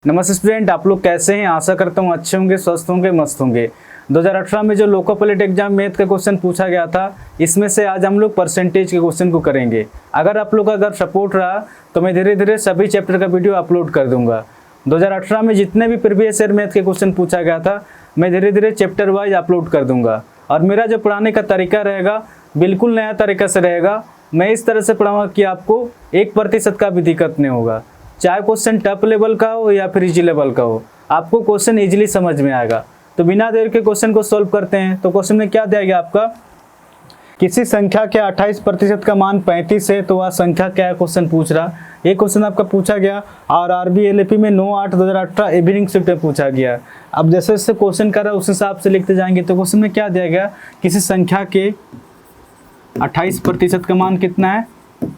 नमस्ते स्टूडेंट, आप लोग कैसे हैं। आशा करता हूँ अच्छे होंगे, स्वस्थ होंगे, मस्त होंगे। 2018 में जो लोको पायलट एग्जाम मैथ का क्वेश्चन पूछा गया था, इसमें से आज हम लोग परसेंटेज के क्वेश्चन को करेंगे। अगर आप लोग का अगर सपोर्ट रहा तो मैं धीरे धीरे सभी चैप्टर का वीडियो अपलोड कर दूंगा। 2018 में जितने भी प्रीवियस ईयर मैथ के क्वेश्चन पूछा गया था, मैं धीरे धीरे चैप्टर वाइज अपलोड कर दूंगा। और मेरा जो पढ़ाने का तरीका रहेगा बिल्कुल नया तरीका से रहेगा। मैं इस तरह से पढ़ाऊँगा कि आपको 1% का भी दिक्कत नहीं होगा। चाहे क्वेश्चन टफ लेवल का हो या फिर इजी लेवल का हो, आपको क्वेश्चन इजीली समझ में आएगा। तो बिना देर के क्वेश्चन को सॉल्व करते हैं। तो क्वेश्चन में क्या दिया गया आपका, किसी संख्या के 28% का मान 35 है तो वह संख्या क्या है, क्वेश्चन पूछ रहा। ये क्वेश्चन आपका पूछा गया और RBLAP में 9/8/2018 इवनिंग शिफ्ट में पूछा गया। अब जैसे जैसे क्वेश्चन कर रहा है उस हिसाब से लिखते जाएंगे। तो क्वेश्चन में क्या दिया गया, किसी संख्या के 28% का मान कितना है,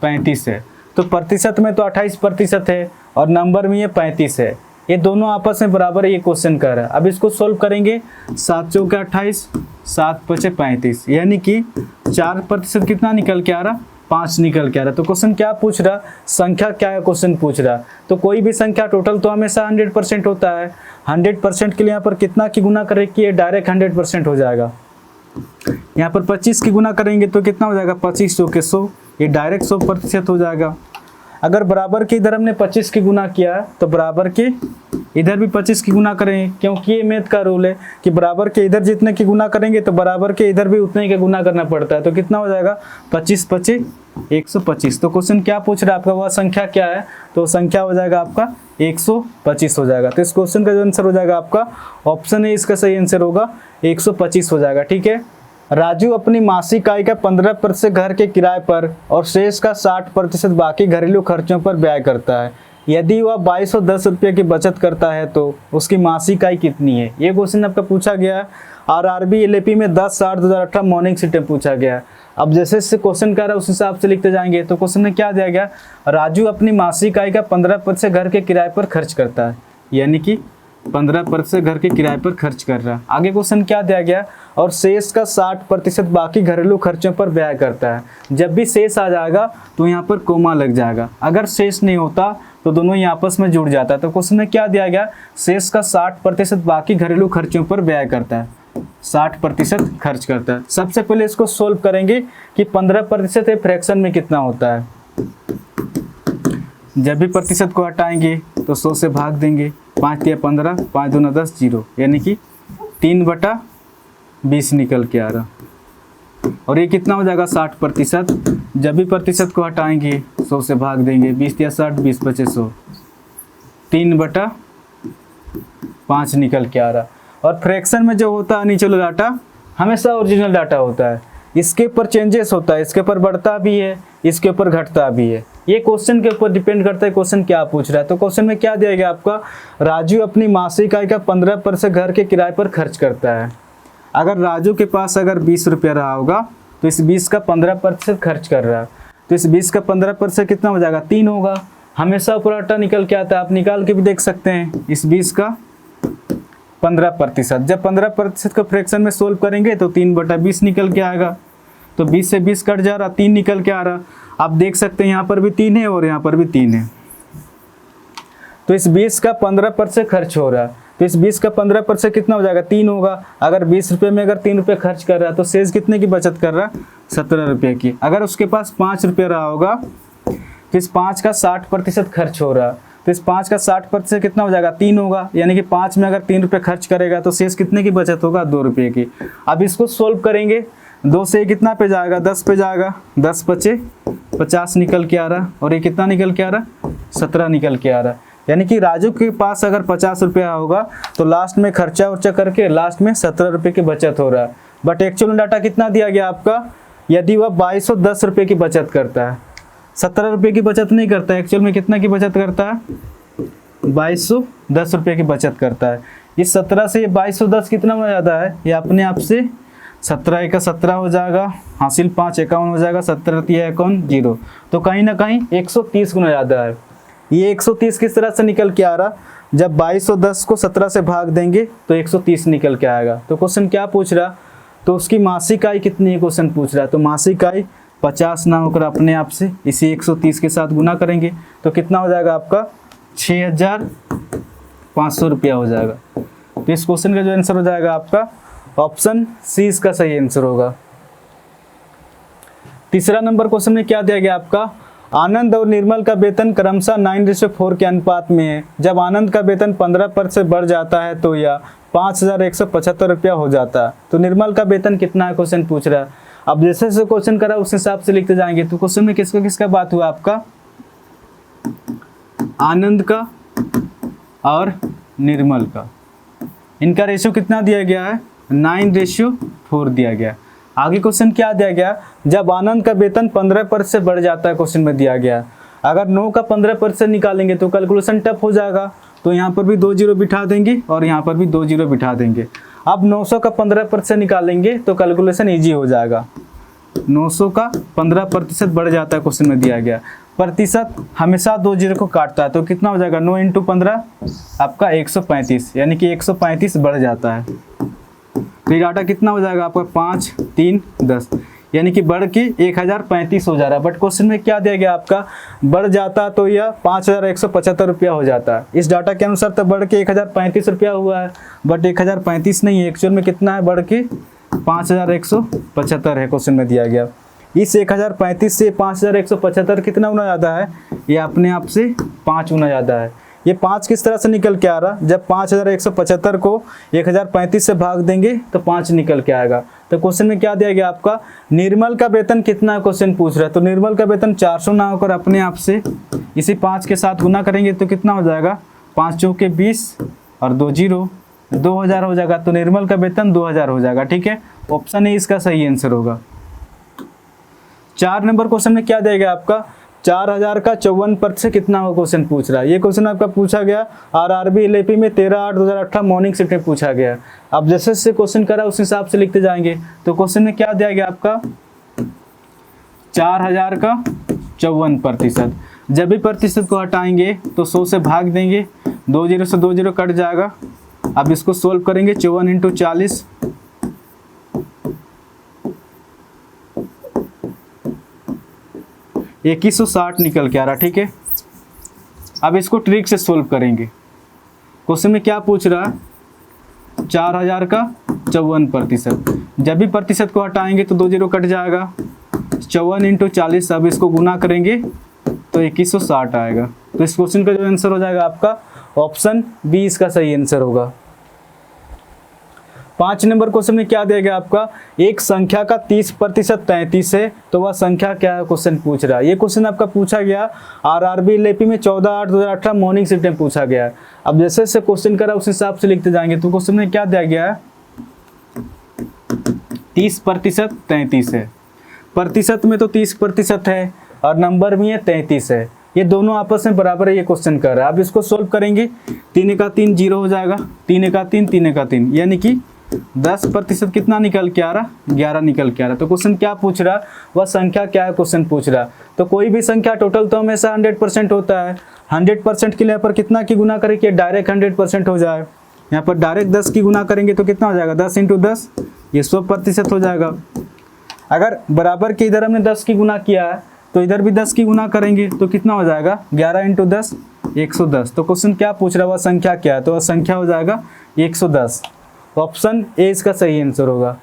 35 है। तो प्रतिशत में तो 28% है और नंबर में ये 35 है। ये दोनों आपस में बराबर है, ये क्वेश्चन कर रहा है। अब इसको सोल्व करेंगे। 7 चौके 28, 7 पचे 35, यानी कि 4% कितना निकल के आ रहा, 5 निकल के आ रहा। तो क्वेश्चन क्या पूछ रहा, संख्या क्या है, क्वेश्चन पूछ रहा। तो कोई भी संख्या टोटल तो हमेशा 100% होता है। 100% के लिए यहाँ पर कितना की गुना करें कि ये डायरेक्ट 100% हो जाएगा। यहाँ पर 25 की गुना करेंगे तो कितना हो जाएगा, 25 चौके 100, ये डायरेक्ट 100% हो जाएगा। अगर बराबर के इधर हमने 25 की गुना किया तो बराबर के इधर भी 25 की गुना करेंगे, क्योंकि ये मैथ का रूल है कि बराबर के इधर जितने की गुना करेंगे तो बराबर के इधर भी उतने का गुना करना पड़ता है। तो कितना हो जाएगा, 25 पचे 125। तो क्वेश्चन क्या पूछ रहा है आपका, वह संख्या क्या है। तो संख्या हो जाएगा आपका 125 हो जाएगा। तो इस क्वेश्चन का जो आंसर हो जाएगा आपका ऑप्शन है, इसका सही आंसर होगा 125 हो जाएगा। ठीक है। राजू अपनी मासिक आय का 15% घर के किराए पर और शेष का 60% बाकी घरेलू खर्चों पर व्यय करता है। यदि वह 2210 रुपये की बचत करता है तो उसकी मासिक आय कितनी है। ये क्वेश्चन आपका पूछा गया है और RBLAP में 10/8/2018 मॉर्निंग शिफ्ट में पूछा गया है। अब जैसे जैसे क्वेश्चन कर रहा है उस हिसाब से लिखते जाएंगे। तो क्वेश्चन में क्या दिया गया, राजू अपनी मासिक आय का 15% घर के किराए पर खर्च करता है, यानी कि 15% घर के किराए पर खर्च कर रहा है। आगे क्वेश्चन क्या दिया गया, और शेष का 60% बाकी घरेलू खर्चों पर व्यय करता है। जब भी शेष आ जाएगा तो यहाँ पर कोमा लग जाएगा। अगर शेष नहीं होता तो दोनों ही आपस में जुड़ जाता है। तो क्वेश्चन में क्या दिया गया, शेष का 60% बाकी घरेलू खर्चों पर व्यय करता है, 60% खर्च करता है। सबसे पहले इसको सोल्व करेंगे कि 15% फ्रैक्शन में कितना होता है। जब भी प्रतिशत को हटाएंगे तो 100 से भाग देंगे। 5 या 15, 5 दूना 10, 0, यानी कि 3/20 निकल के आ रहा। और ये कितना हो जाएगा, 60%। जब भी प्रतिशत को हटाएंगे 100 से भाग देंगे। 20 या 60, 20 पचे 100, 3/5 निकल के आ रहा। और फ्रैक्शन में जो होता है नीचे वाला डाटा हमेशा ओरिजिनल डाटा होता है। इसके ऊपर चेंजेस होता है, इसके ऊपर बढ़ता भी है, इसके ऊपर घटता भी है। ये क्वेश्चन के ऊपर डिपेंड करता है क्वेश्चन क्या पूछ रहा है। तो क्वेश्चन में क्या दिया गया आपका, राजू अपनी मासिक आय का 15% घर के किराए पर खर्च करता है। अगर राजू के पास अगर 20 रुपया रहा होगा तो इस 20 का 15% खर्च कर रहा है। तो इस 20 का 15% कितना हो जाएगा, 3 होगा। हमेशा ऊपर आटा निकल के आता है, आप निकाल के भी देख सकते हैं। इस 20 का 15%, जब 15% को फ्रैक्शन में सोल्व करेंगे तो 3/20 निकल के आएगा। तो 20 से 20 कट जा रहा, 3 निकल के आ रहा। आप देख सकते हैं यहाँ पर भी 3 है और यहाँ पर भी 3 है। तो इस 20 का 15% खर्च हो रहा है। तो इस 20 का 15% कितना हो जाएगा, 3 होगा। अगर 20 रुपये में अगर 3 रुपये खर्च कर रहा है तो शेष कितने की बचत कर रहा है, 17 रुपये की। अगर उसके पास 5 रुपये रहा होगा तो इस 5 का 60% खर्च हो रहा है। तो इस 5 का 60% कितना हो जाएगा, 3 होगा। यानी कि 5 में अगर 3 रुपये खर्च करेगा तो शेष कितने की बचत होगा, 2 रुपये की। अब इसको सोल्व करेंगे। 2 से कितना पे जाएगा, 10 पे जाएगा। 10 पचे 50 निकल के आ रहा। और ये कितना निकल के आ रहा, 17 निकल के आ रहा। यानी कि राजू के पास अगर 50 रुपया होगा तो लास्ट में खर्चा उर्चा करके लास्ट में 17 रुपये की बचत हो रहा है। बट एक्चुअल डाटा कितना दिया गया आपका, यदि वह 2210 रुपये की बचत करता है, 17 रुपये की बचत नहीं करता है। एक्चुअल में कितना की बचत करता है, 2210 रुपये की बचत करता है। इस 17 से 2210 कितना हो जाता है, ये अपने आप से 17 का 17 हो जाएगा, हासिल 5 51 हो जाएगा, 17 3 51 0। तो कहीं ना कहीं 130 गुना ज़्यादा है। ये 130 किस तरह से निकल के आ रहा, जब 2210 को 17 से भाग देंगे तो 130 निकल के आएगा। तो क्वेश्चन क्या पूछ रहा, तो उसकी मासिक आय कितनी है, क्वेश्चन पूछ रहा है। तो मासिक आय 50 ना होकर अपने आप से इसी 130 के साथ गुना करेंगे तो कितना हो जाएगा आपका, 6000 500 रुपया हो जाएगा। तो इस क्वेश्चन का जो आंसर हो जाएगा आपका ऑप्शन सी इसका सही आंसर होगा। तीसरा नंबर क्वेश्चन में क्या दिया गया आपका, आनंद और निर्मल का वेतन क्रमशः 9:4 के अनुपात में है। जब आनंद का वेतन 15% से बढ़ जाता है तो यह 5,175 रुपया हो जाता है। तो निर्मल का वेतन कितना है क्वेश्चन पूछ रहा है। अब जैसे जैसे क्वेश्चन करा उस हिसाब से लिखते जाएंगे। तो क्वेश्चन में किसका किसका बात हुआ आपका, आनंद का और निर्मल का, इनका रेशियो कितना दिया गया है, 9:4 दिया गया। आगे क्वेश्चन क्या दिया गया, जब आनंद का वेतन 15% से बढ़ जाता है, क्वेश्चन में दिया गया। अगर 9 का 15% निकालेंगे तो कैलकुलेशन टफ हो जाएगा। तो यहाँ पर भी 2 जीरो बिठा देंगे और यहाँ पर भी 2 जीरो बिठा देंगे। अब 900 का 15% निकालेंगे तो कैलकुलेशन इजी हो जाएगा। 900 का 15% बढ़ जाता है, क्वेश्चन में दिया गया। प्रतिशत हमेशा 2 जीरो को काटता है, तो कितना हो जाएगा, 9 × 15 आपका 135, यानी कि 135 बढ़ जाता है। तो ये डाटा कितना हो जाएगा आपका 5, 3, 10, यानी कि बढ़ के 1035 हो जा रहा है। बट क्वेश्चन में क्या दिया गया आपका, बढ़ जाता तो यह 5,175 रुपया हो जाता है। इस डाटा के अनुसार तो बढ़ के 1035 रुपया हुआ है, बट 1035 नहीं है, एक्चुअल में कितना है, बढ़ के 5,175 है क्वेश्चन में दिया गया। इस 1035 से 5,175 कितना गुना ज़्यादा है, ये अपने आप से 5 गुना ज़्यादा है। ये 5 किस तरह से निकल के आ रहा, जब 5,175 को 1035 से भाग देंगे तो 5 निकल के आएगा। तो क्वेश्चन में क्या दिया गया आपका, निर्मल का वेतन कितना है क्वेश्चन पूछ रहा है। तो निर्मल का वेतन 400 ना होकर अपने आप से इसी 5 के साथ गुना करेंगे तो कितना हो जाएगा, 5 चौके 20 और 2 जीरो, 2000 हो जाएगा। तो निर्मल का वेतन 2000 हो जाएगा। ठीक है, ऑप्शन ए इसका सही आंसर होगा। 4 नंबर क्वेश्चन में क्या दिया गया आपका, 4000 का 54% कितना हो क्वेश्चन पूछ रहा है। ये क्वेश्चन आपका पूछा गया RRB LAP में 13/8/2018 मॉर्निंग शिफ्ट में पूछा गया। अब जैसे जैसे क्वेश्चन करा उस हिसाब से लिखते जाएंगे। तो क्वेश्चन में क्या दिया गया आपका, 4000 का 54%। जब भी प्रतिशत को हटाएंगे तो 100 से भाग देंगे, 2 जीरो से 2 जीरो कट जाएगा। अब इसको सोल्व करेंगे, 54 × 40 2160 निकल के आ रहा। ठीक है, अब इसको ट्रिक से सोल्व करेंगे। क्वेश्चन में क्या पूछ रहा है, 4000 का 54%। जब भी प्रतिशत को हटाएंगे तो 2 जीरो कट जाएगा, 54 × 40। अब इसको गुना करेंगे तो 2160 आएगा। तो इस क्वेश्चन का जो आंसर हो जाएगा आपका ऑप्शन बी इसका सही आंसर होगा। 5 नंबर क्वेश्चन में क्या दिया गया आपका, एक संख्या का 30% 33 है, तो वह संख्या क्या है क्वेश्चन पूछ रहा है। ये क्वेश्चन आपका पूछा गया RRB LAP में 14/8/2018 मॉर्निंग शिफ्ट में पूछा गया है। अब जैसे जैसे क्वेश्चन करा उस हिसाब से लिखते जाएंगे। तो क्वेश्चन में क्या दिया गया है, 30% 33 है। प्रतिशत में तो 30% है और नंबर में 33 है, ये दोनों आपस में बराबर है, ये क्वेश्चन कर रहा है। अब इसको सोल्व करेंगे, 3 × 3 0 हो जाएगा, 3 × 3 3 × 3, यानी कि 10% कितना निकल के आ रहा, 11 निकल के आ रहा। तो क्वेश्चन क्या पूछ रहा, वह संख्या क्या है क्वेश्चन पूछ रहा। तो कोई भी संख्या टोटल तो हमेशा 100% होता है। 100% के लिए यहाँ पर कितना की गुना करें कि डायरेक्ट 100% हो जाए। यहाँ पर डायरेक्ट 10 की गुना करेंगे तो कितना हो जाएगा, 10 × 10, ये 100% हो जाएगा। अगर बराबर के इधर हमने 10 की गुना किया है तो इधर भी 10 की गुना करेंगे तो कितना हो जाएगा, 11 × 10 110। तो क्वेश्चन क्या पूछ रहा है, वह संख्या क्या है। तो वह संख्या हो जाएगा 110। ऑप्शन ए इसका सही आंसर होगा।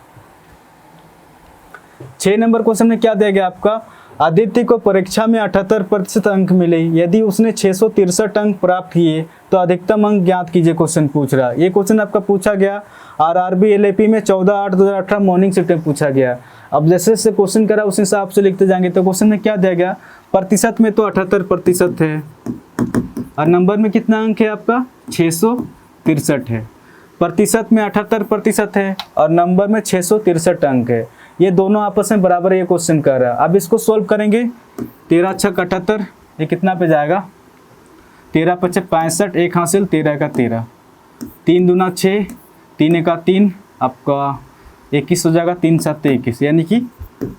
6 नंबर क्वेश्चन में क्या दिया गया आपका, आदित्य को परीक्षा में 78% अंक मिले, यदि उसने 663 अंक प्राप्त किए तो अधिकतम अंक ज्ञात कीजिए क्वेश्चन पूछ रहा है। ये क्वेश्चन आपका पूछा गया RRB LAP में 14/8/2018 मॉर्निंग शिफ्ट में पूछा गया। अब जैसे जैसे क्वेश्चन करा उस हिसाब से लिखते जाएंगे। तो क्वेश्चन में क्या दिया गया, प्रतिशत में तो 78% है और नंबर में कितना अंक है आपका, 663 है। प्रतिशत में 78% है और नंबर में 663 अंक है, ये दोनों आपस में बराबर ये क्वेश्चन कर रहा है। अब इसको सोल्व करेंगे, 13 × 6 = 78, ये कितना पे जाएगा, 13 × 5 = 65, 1 हासिल, 13 × 13, 3 दूना 6, 3 × 3 आपका 21 हो जाएगा, 3 × 7 = 21, यानी कि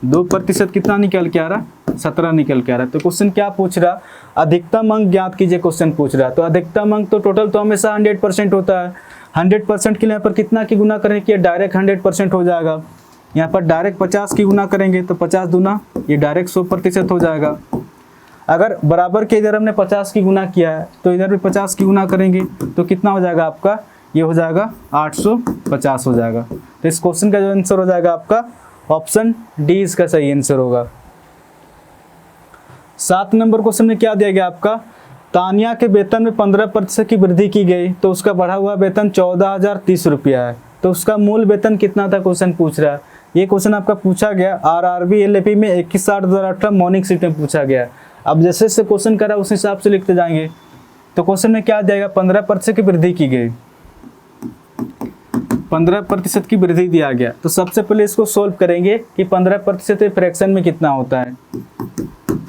2% कितना निकल के आ रहा, 17 निकल के आ रहा है। तो क्वेश्चन क्या पूछ रहा, अधिकतम अंक ज्ञात कीजिए क्वेश्चन पूछ रहा है। तो अधिकतम अंक तो टोटल तो हमेशा 100% होता है। 100% के लिए यहाँ पर कितना की गुना करें कि डायरेक्ट 100% हो जाएगा। यहाँ पर डायरेक्ट 50 की गुना करेंगे तो 50 दूना ये डायरेक्ट 100% हो जाएगा। अगर बराबर के इधर हमने 50 की गुना किया है तो इधर भी 50 की गुना करेंगे तो कितना हो जाएगा आपका, ये हो जाएगा 850 हो जाएगा। तो इस क्वेश्चन का जो आंसर हो जाएगा आपका ऑप्शन डी इसका सही आंसर होगा। 7 नंबर क्वेश्चन में क्या दिया गया आपका, तानिया के वेतन में 15% की वृद्धि की गई तो उसका बढ़ा हुआ वेतन 14,030 रुपया है, तो उसका मूल वेतन कितना था क्वेश्चन पूछ रहा है। ये क्वेश्चन आपका पूछा गया आरआरबी एलएपी में 21/8/2018 मॉर्निंग शिफ्ट में पूछा गया। अब जैसे जैसे क्वेश्चन करा उस हिसाब से लिखते जाएंगे। तो क्वेश्चन में क्या दिया गया, 15% की वृद्धि की गई, 15% की वृद्धि दिया गया। तो सबसे पहले इसको सोल्व करेंगे कि 15% फ्रैक्शन में कितना होता है।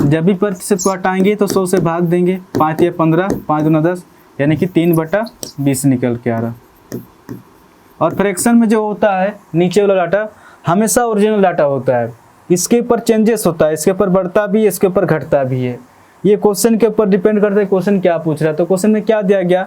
जब भी प्रतिशत को हटाएंगे तो 100 से भाग देंगे, 5 या 15, 5 दूना 10, यानी कि 3/20 निकल के आ रहा। और फ्रैक्शन में जो होता है नीचे वाला डाटा हमेशा ओरिजिनल डाटा होता है, इसके ऊपर चेंजेस होता है, इसके ऊपर बढ़ता भी है, इसके ऊपर घटता भी है। ये क्वेश्चन के ऊपर डिपेंड करता है क्वेश्चन क्या पूछ रहा है। तो क्वेश्चन में क्या दिया गया,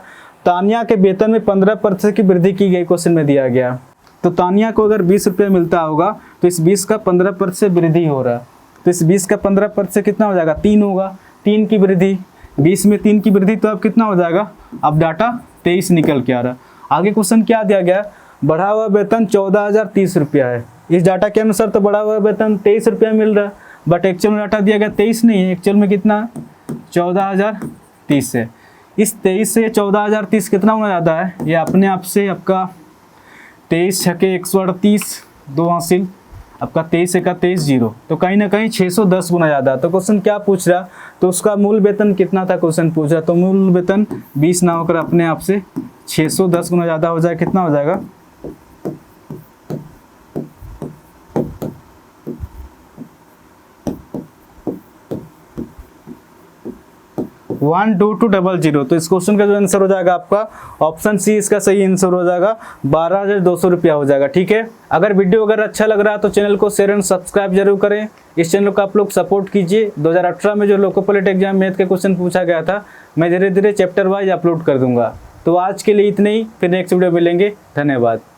तानिया के वेतन में 15% की वृद्धि की गई क्वेश्चन में दिया गया। तो तानिया को अगर 20 रुपये मिलता होगा तो इस 20 का 15% वृद्धि हो रहा, तो इस 20 का 15% कितना हो जाएगा, 3 होगा। 3 की वृद्धि, 20 में 3 की वृद्धि, तो अब कितना हो जाएगा, अब डाटा 23 निकल के आ रहा। आगे क्वेश्चन क्या दिया गया, बढ़ा हुआ वेतन 14,030 रुपया है। इस डाटा के अनुसार तो बढ़ा हुआ वेतन 23 रुपया मिल रहा है, बट एक्चुअल में डाटा दिया गया 23 नहीं है, एक्चुअल में कितना 14,030 है। इस 23 से 14,030 कितना होना ज़्यादा है, ये अपने आप से आपका 23 छके 138, 2 हासिल, आपका 23 एका 23 0, तो कहीं ना कहीं 610 गुना ज़्यादा। तो क्वेश्चन क्या पूछ रहा, तो उसका मूल वेतन कितना था क्वेश्चन पूछ रहा, तो मूल वेतन 20 ना होकर अपने आप से 610 गुना ज़्यादा हो जाए, कितना हो जाएगा 12200। तो इस क्वेश्चन का जो आंसर हो जाएगा आपका ऑप्शन सी इसका सही आंसर हो जाएगा, 12,200 रुपया हो जाएगा। ठीक है, अगर वीडियो अगर अच्छा लग रहा है तो चैनल को शेयर एंड सब्सक्राइब जरूर करें। इस चैनल को आप लोग सपोर्ट कीजिए। 2018 में जो लोको पायलट एग्जाम मैथ के क्वेश्चन पूछा गया था, मैं धीरे धीरे चैप्टर वाइज अपलोड कर दूंगा। तो आज के लिए इतने ही, फिर नेक्स्ट वीडियो मिलेंगे। धन्यवाद।